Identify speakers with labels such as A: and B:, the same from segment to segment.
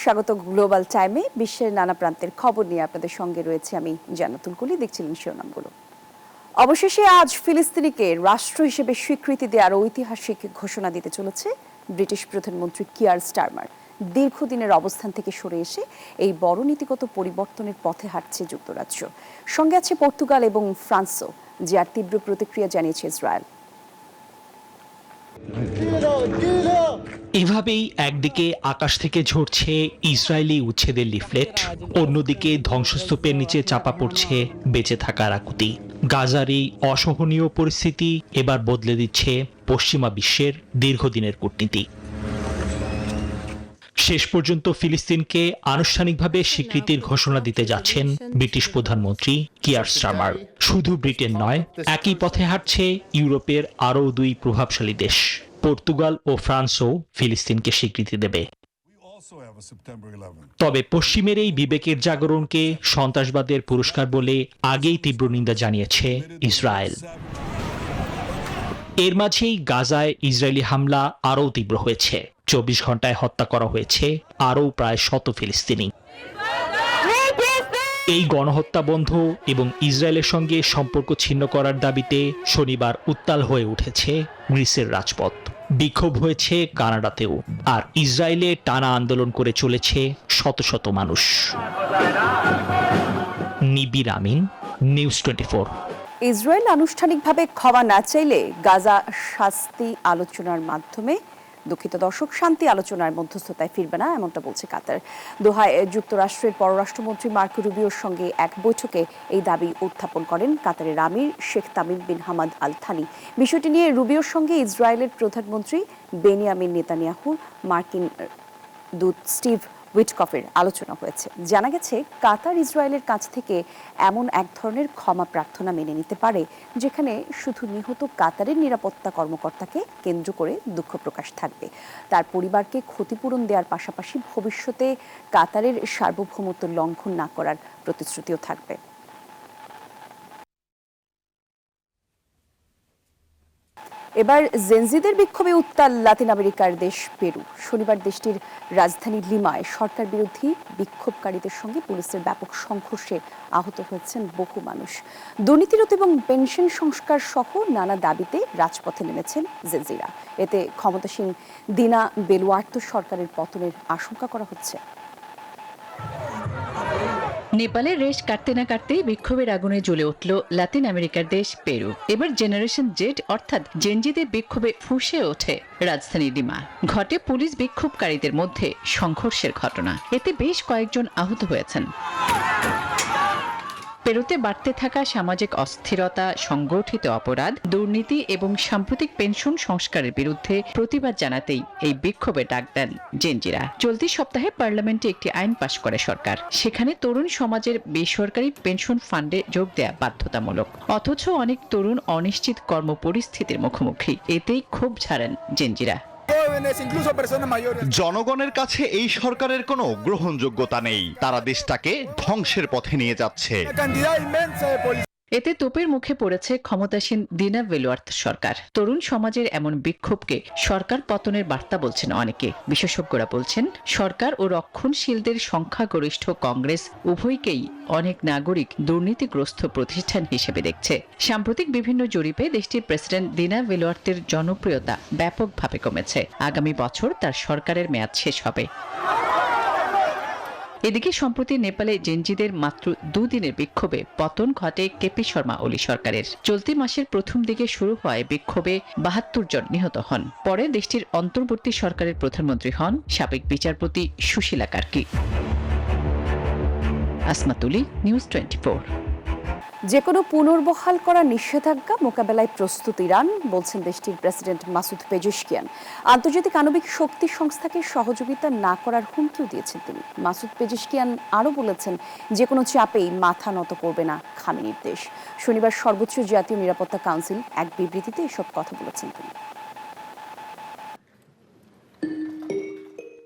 A: স্বাগত গ্লোবাল টাইমে। বিশ্বের নানা প্রান্তের খবর নিয়ে আপনাদের সঙ্গে রয়েছে আমি জান্নাতুল কলি। দেখছিলেন শিরোনামগুলো। অবশেষে আজ ফিলিস্তিনিকে রাষ্ট্র হিসেবে স্বীকৃতি দেওয়ার ঐতিহাসিক ঘোষণা দিতে চলেছে ব্রিটিশ প্রধানমন্ত্রী কিয়ার স্টারমার। দীর্ঘদিনের অবস্থান থেকে সরে এসে এই বড় নীতিগত পরিবর্তনের পথে হাঁটছে যুক্তরাজ্য। সঙ্গে আছে পর্তুগাল এবং ফ্রান্সও, যার তীব্র প্রতিক্রিয়া জানিয়েছে ইসরায়েল।
B: এভাবেই একদিকে আকাশ থেকে ঝরছে ইসরায়েলি উচ্ছেদের লিফলেট, অন্যদিকে ধ্বংসস্তূপের নিচে চাপা পড়ছে বেঁচে থাকার আকুতি। গাজার এই অসহনীয় পরিস্থিতি এবার বদলে দিচ্ছে পশ্চিমা বিশ্বের দীর্ঘদিনের কূটনীতি। শেষ পর্যন্ত ফিলিস্তিনকে আনুষ্ঠানিকভাবে স্বীকৃতির ঘোষণা দিতে যাচ্ছেন ব্রিটিশ প্রধানমন্ত্রী কিয়ার স্টারমার। শুধু ব্রিটেন নয়, একই পথে হাঁটছে ইউরোপের আরও দুই প্রভাবশালী দেশ। পর্তুগাল ও ফ্রান্সও ফিলিস্তিনকে স্বীকৃতি দেবে। তবে পশ্চিমের এই বিবেকের জাগরণকে সন্ত্রাসবাদের পুরস্কার বলে আগেই তীব্র নিন্দা জানিয়েছে ইসরায়েল। এর মাঝেই গাজায় ইসরায়েলি হামলা আরও তীব্র হয়েছে। 24 ঘন্টায় হত্যা করা হয়েছে আরও প্রায় 100 ফিলিস্তিনি। এই গণহত্যা বন্ধ এবং ইসরায়েলের সঙ্গে সম্পর্ক ছিন্ন করার দাবিতে শনিবার উত্তাল হয়ে উঠেছে গ্রিসের রাজপথ। বিক্ষোভ হয়েছে কানাডাতেও, আর ইসরায়েলে টানা আন্দোলন করে চলেছে শত শত মানুষ। নিবির আমিন, নিউজ 24।
A: ইসরায়েল আনুষ্ঠানিকভাবে ক্ষমা না চাইলে গাজা শান্তি আলোচনার মাধ্যমে শান্তি আলোচনার মধ্যস্থতায় ফিরবে না, এমনটা বলছে কাতার। দোহায় যুক্তরাষ্ট্রের পররাষ্ট্রমন্ত্রী মার্কো রুবিওর সঙ্গে এক বৈঠকে এই দাবি উত্থাপন করেন কাতারের আমির Sheikh Tamim bin Hamad Al Thani. বিষয়টি নিয়ে রুবিওর সঙ্গে ইসরায়েলের প্রধানমন্ত্রী বেনিয়ামিন নেতানিয়াহুর মার্কিন দূত স্টিভ উইটকফের আলোচনা হয়েছে। জানা গেছে, কাতার ইসরায়েলের কাছ থেকে এমন এক ধরনের ক্ষমা প্রার্থনা মেনে নিতে পারে যেখানে শুধু নিহত কাতারের নিরাপত্তা কর্মকর্তাকে কেন্দ্র করে দুঃখ প্রকাশ থাকবে। তার পরিবারকে ক্ষতিপূরণ দেওয়ার পাশাপাশি ভবিষ্যতে কাতারের সার্বভৌমত্ব লঙ্ঘন না করার প্রতিশ্রুতিও থাকবে। এবার জেনজিদের বিক্ষোভে উত্তাল লাতিন আমেরিকার দেশ পেরু। শনিবার দেশটির রাজধানী লিমায় সরকার বিরোধী বিক্ষোভকারীদের সঙ্গে পুলিশের ব্যাপক সংঘর্ষে আহত হয়েছেন বহু মানুষ। দুর্নীতিরোধ এবং পেনশন সংস্কার সহ নানা দাবিতে রাজপথে নেমেছেন জেনজিরা। এতে ক্ষমতাসীন দিনা বেলুয়ার্তো সরকারের পতনের আশঙ্কা করা হচ্ছে।
C: নেপালের রেশ কাটতে না কাটতেই বিক্ষোভের আগুনে জ্বলে উঠল লাতিন আমেরিকার দেশ পেরু। এবার জেনারেশন জেড অর্থাৎ জেনজিদের বিক্ষোভে ফুঁসে ওঠে রাজধানী লিমা। ঘটে পুলিশ বিক্ষোভকারীদের মধ্যে সংঘর্ষের ঘটনা। এতে বেশ কয়েকজন আহত হয়েছেন। পেরুতে বাড়তে থাকা সামাজিক অস্থিরতা, সংগঠিত অপরাধ, দুর্নীতি এবং সাম্প্রতিক পেনশন সংস্কারের বিরুদ্ধে প্রতিবাদ জানাতেই এই বিক্ষোভে ডাক দেন জেনজিরা। চলতি সপ্তাহে পার্লামেন্টে একটি আইন পাশ করে সরকার। সেখানে তরুণ সমাজের বেসরকারি পেনশন ফান্ডে যোগ দেয়া বাধ্যতামূলক। অথচ অনেক তরুণ অনিশ্চিত কর্মপরিস্থিতির মুখোমুখি। এতেই ক্ষোভ ঝাড়েন জেনজিরা।
D: জনগণের কাছে এই সরকারের কোনো গ্রহণযোগ্যতা নেই। তারা দেশটাকে ধ্বংসের পথে নিয়ে যাচ্ছে।
C: এতে তোপের মুখে পড়েছে ক্ষমতাসীন দিনা বেলুয়ার্তো সরকার। তরুণ সমাজের এমন বিক্ষোভকে সরকার পতনের বার্তা বলছেন অনেকে। বিশেষজ্ঞরা বলছেন, সরকার ও রক্ষণশীলদের সংখ্যাগরিষ্ঠ কংগ্রেস উভয়কেই অনেক নাগরিক দুর্নীতিগ্রস্ত প্রতিষ্ঠান হিসেবে দেখছে। সাম্প্রতিক বিভিন্ন জরিপে দেশটির প্রেসিডেন্ট দিনা বেলুয়ার্তের জনপ্রিয়তা ব্যাপকভাবে কমেছে। আগামী বছর তার সরকারের মেয়াদ শেষ হবে। এদিকে সম্প্রতি নেপালে জেনজিদের মাত্র দুদিনের বিক্ষোভে পতন ঘটে কেপি শর্মা ওলি সরকারের। চলতি মাসের প্রথম দিকে শুরু হয় বিক্ষোভে 72 জন নিহত হন। পরে দেশটির অন্তর্বর্তী সরকারের প্রধানমন্ত্রী হন সাবেক বিচারপতি সুশীলা কার্কি। আসমা তুলি, নিউজ 24।
A: যে কোনো পুনর্বহাল করা নিষেধাজ্ঞা মোকাবেলায় প্রস্তুত ইরান, বলছেন দেশটির প্রেসিডেন্ট মাসুদ পেজেশকিয়ান। আন্তর্জাতিক আণবিক শক্তি সংস্থাকে সহযোগিতা না করার হুমকিও দিয়েছেন তিনি। মাসুদ পেজেশকিয়ান আরও বলেছেন, যে কোনো চাপেই মাথা নত করবে না খামেনির দেশ। শনিবার সর্বোচ্চ জাতীয় নিরাপত্তা কাউন্সিল এক বিবৃতিতে এসব কথা বলেছেন তিনি।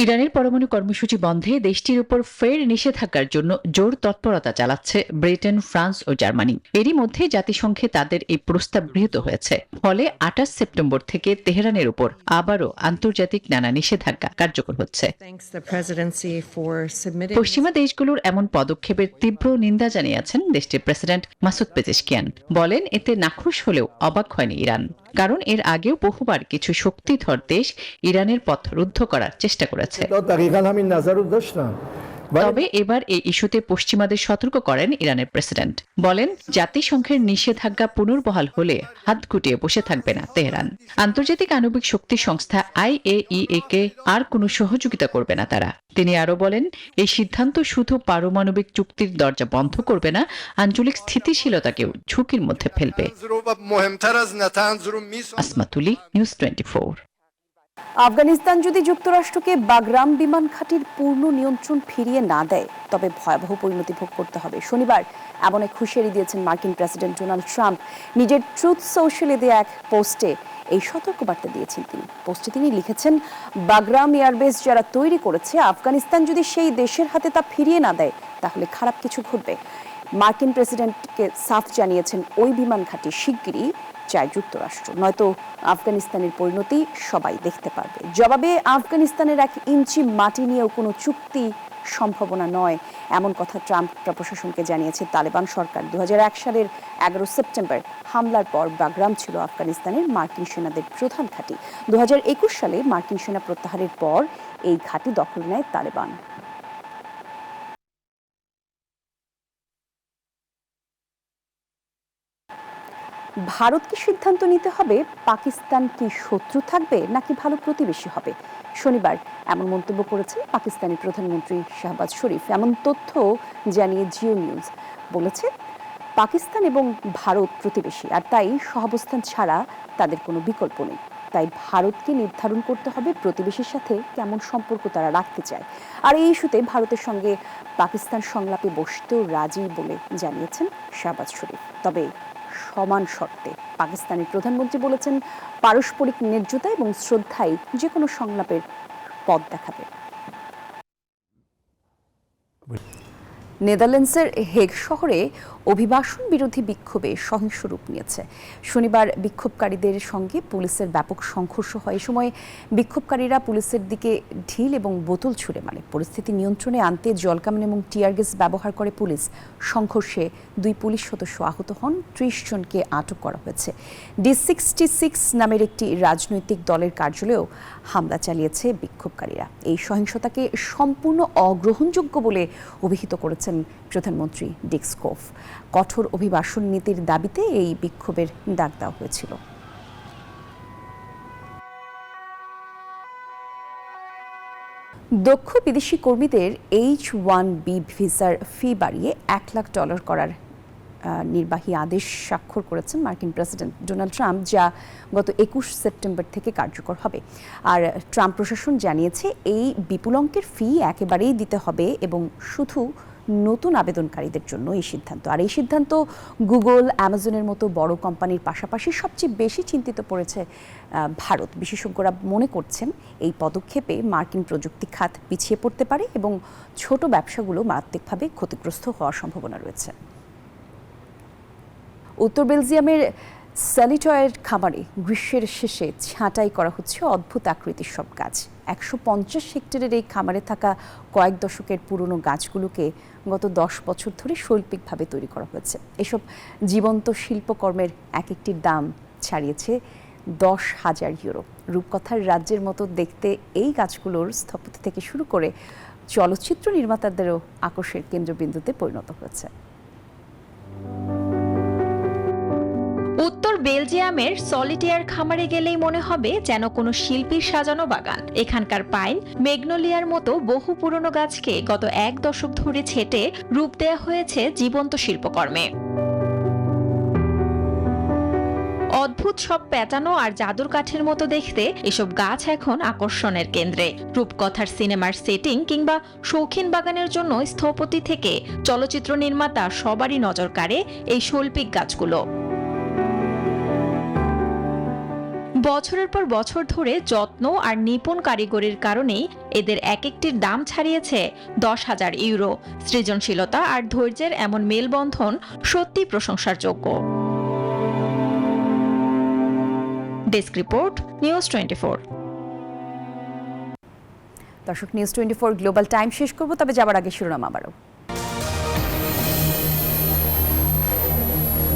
C: ইরানের পরমাণু কর্মসূচি বন্ধে দেশটির উপর ফের নিষেধাজ্ঞার জন্য জোর তৎপরতা চালাচ্ছে ব্রিটেন, ফ্রান্স ও জার্মানি। এরই মধ্যে জাতিসংঘে তাদের এই প্রস্তাব গৃহীত হয়েছে। ফলে 28 সেপ্টেম্বর থেকে তেহরানের উপর আবারও আন্তর্জাতিক নানা নিষেধাজ্ঞা কার্যকর হচ্ছে। পশ্চিমা দেশগুলোর এমন পদক্ষেপের তীব্র নিন্দা জানিয়েছেন দেশটির প্রেসিডেন্ট মাসুদ পেজেশকিয়ান। বলেন, এতে নাখুশ হলেও অবাক হয়নি ইরান, কারণ এর আগেও বহুবার কিছু শক্তিধর দেশ ইরানের পথ রুদ্ধ করার চেষ্টা করেছে। তবে এবার এই ইস্যুতে পশ্চিমাদের সতর্ক করেন ইরানের প্রেসিডেন্ট। বলেন, জাতিসংঘের নিষেধাজ্ঞা পুনর্বহাল হলে হাত গুটিয়ে বসে থাকবে না তেহরান। আন্তর্জাতিক আণবিক শক্তি সংস্থা IAEA কে আর কোনো সহযোগিতা করবে না তারা। তিনি আরো বলেন, এই সিদ্ধান্ত শুধু পারমাণবিক চুক্তির দরজা বন্ধ করবে না, আঞ্চলিক স্থিতিশীলতাকেও ঝুঁকির মধ্যে ফেলবে। আসমা তুলি, নিউজ 24।
A: আফগানিস্তান যদি যুক্তরাষ্ট্রকে বাগরাম বিমান ঘাঁটির পূর্ণ নিয়ন্ত্রণ ফিরিয়ে না দেয় তবে ভয়াবহ পরিণতি ভোগ করতে হবে। শনিবার এমন এক হুঁশিয়ারি দিয়েছেন মার্কিন প্রেসিডেন্ট ডোনাল্ড ট্রাম্প। নিজের ট্রুথ সোশ্যালে দেয়া এক পোস্টে এই সতর্কবার্তা দিয়েছেন তিনি। পোস্টে তিনি লিখেছেন, বাগরাম এয়ারবেস যারা তৈরি করেছে, আফগানিস্তান যদি সেই দেশের হাতে তা ফিরিয়ে না দেয় তাহলে খারাপ কিছু ঘটবে। মার্কিন প্রেসিডেন্টকে সাফ জানিয়েছেন ওই বিমান ঘাঁটি শিগগিরই চায় যুক্তরাষ্ট্র, নয়তো আফগানিস্তানের পরিণতি সবাই দেখতে পারবে। জবাবে আফগানিস্তানের 1 ইঞ্চি মাটি নিয়েও কোনো চুক্তি সম্ভাবনা নয়, এমন কথা ট্রাম্প প্রশাসনকে জানিয়েছে তালেবান সরকার। 2001 সালের 11 সেপ্টেম্বর হামলার পর বাগরাম ছিল আফগানিস্তানের মার্কিন সেনাদের প্রধান ঘাঁটি। 2021 সালে মার্কিন সেনা প্রত্যাহারের পর এই ঘাঁটি দখল নেয় তালেবান। ভারতকে সিদ্ধান্ত নিতে হবে পাকিস্তান কি শত্রু থাকবে নাকি ভালো প্রতিবেশী হবে। শনিবার এমন মন্তব্য করেছেন পাকিস্তানের প্রধানমন্ত্রী শাহবাজ শরীফ। এমন তথ্য জানিয়ে জিও নিউজ বলেছে, পাকিস্তান এবং ভারত প্রতিবেশী, আর তাই সহাবস্থান ছাড়া তাদের কোনো বিকল্প নেই। তাই ভারতকে নির্ধারণ করতে হবে প্রতিবেশীর সাথে কেমন সম্পর্ক তারা রাখতে চায়। আর এই ইস্যুতে ভারতের সঙ্গে পাকিস্তান সংলাপে বসতেও রাজি বলে জানিয়েছেন শাহবাজ শরীফ। তবে সমান শর্তে। পাকিস্তানের প্রধানমন্ত্রী বলেছেন, পারস্পরিক ন্যায্যতা এবং শ্রদ্ধায় যে কোনো সংলাপের পথ দেখাবে। নেদারল্যান্ডসের হেগ শহরে অভিবাসন বিরোধী বিক্ষোভে সহিংস রূপ নিয়েছে। শনিবার বিক্ষোভকারীদের সঙ্গে পুলিশের ব্যাপক সংঘর্ষ হয়। এই সময় বিক্ষোভকারীরা পুলিশের দিকে ঢিল এবং বোতল ছুড়ে মারে। পরিস্থিতি নিয়ন্ত্রণে আনতে জলকামান এবং টিয়ার গ্যাস ব্যবহার করে পুলিশ। সংঘর্ষে 2 পুলিশ সদস্য আহত হন, 30 জনকে আটক করা হয়েছে। D66 নামের একটি রাজনৈতিক দলের কার্যালয়েও হামলা চালিয়েছে বিক্ষোভকারীরা। এই সহিংসতাকে সম্পূর্ণ অগ্রহণযোগ্য বলে অভিহিত করেছেন প্রধানমন্ত্রী ডিক স্কোফ। কঠোর অভিবাসন নীতির দাবিতে এই বিক্ষোভের ডাক দেওয়া হয়েছিল। দক্ষ বিদেশি কর্মীদের H-1B ভিসার ফি বাড়িয়ে $1 লাখ করার নির্বাহী আদেশ স্বাক্ষর করেছেন মার্কিন প্রেসিডেন্ট ডোনাল্ড ট্রাম্প, যা গত 21 সেপ্টেম্বর থেকে কার্যকর হবে। আর ট্রাম্প প্রশাসন জানিয়েছে, এই বিপুল অঙ্কের ফি একেবারেই দিতে হবে এবং শুধু নতুন আবেদনকারীদের জন্য এই সিদ্ধান্ত। আর এই সিদ্ধান্ত গুগল, অ্যামাজনের মতো বড় কোম্পানির পাশাপাশি সবচেয়ে বেশি চিন্তিত পড়েছে ভারত। বিশেষজ্ঞরা মনে করছেন, এই পদক্ষেপে মার্কিন প্রযুক্তি খাত পিছিয়ে পড়তে পারে এবং ছোট ব্যবসাগুলো মারাত্মকভাবে ক্ষতিগ্রস্ত হওয়ার সম্ভাবনা রয়েছে। উত্তর বেলজিয়ামের স্যালিটয়ের খামারে গ্রীষ্মের শেষে ছাঁটাই করা হচ্ছে অদ্ভুত আকৃতির সব গাছ। 150 হেক্টরের এই খামারে থাকা কয়েক দশকের পুরনো গাছগুলোকে গত 10 বছর ধরে শৈল্পিকভাবে তৈরি করা হয়েছে। এসব জীবন্ত শিল্পকর্মের এক একটির দাম ছাড়িয়েছে 10,000 ইউরো। রূপকথার রাজ্যের মতো দেখতে এই গাছগুলোর স্থপতি থেকে শুরু করে চলচ্চিত্র নির্মাতাদেরও আকর্ষণের কেন্দ্রবিন্দুতে পরিণত হয়েছে।
E: উত্তর বেলজিয়ামের সলিটেয়ার খামারে গেলেই মনে হবে যেন কোনো শিল্পীর সাজানো বাগান। এখানকার পাইন, ম্যাগনোলিয়ার মতো বহু পুরনো গাছকে গত 1 দশক ধরে ছেটে রূপ দেয়া হয়েছে জীবন্ত শিল্পকর্মে। অদ্ভুত সব প্যাঁচানো আর জাদুর কাঠের মতো দেখতে এসব গাছ এখন আকর্ষণের কেন্দ্রে। রূপকথার সিনেমার সেটিং কিংবা শৌখিন বাগানের জন্য স্থপতি থেকে চলচ্চিত্র নির্মাতা সবারই নজর কাড়ে এই শৈল্পিক গাছগুলো। বছরের পর বছর ধরে যত্ন আর নিপুণ কারিগরির কারণেই এদের এক একটির দাম ছাড়িয়েছে 10,000 ইউরো। সৃজনশীলতা আর ধৈর্যের এমন মেলবন্ধন সত্যি প্রশংসার যোগ্য। Desk report, news 24।
A: দর্শক, নিউজ 24 গ্লোবাল টাইম শেষ করব, তবে যাবার আগে শিরোনাম আবারও।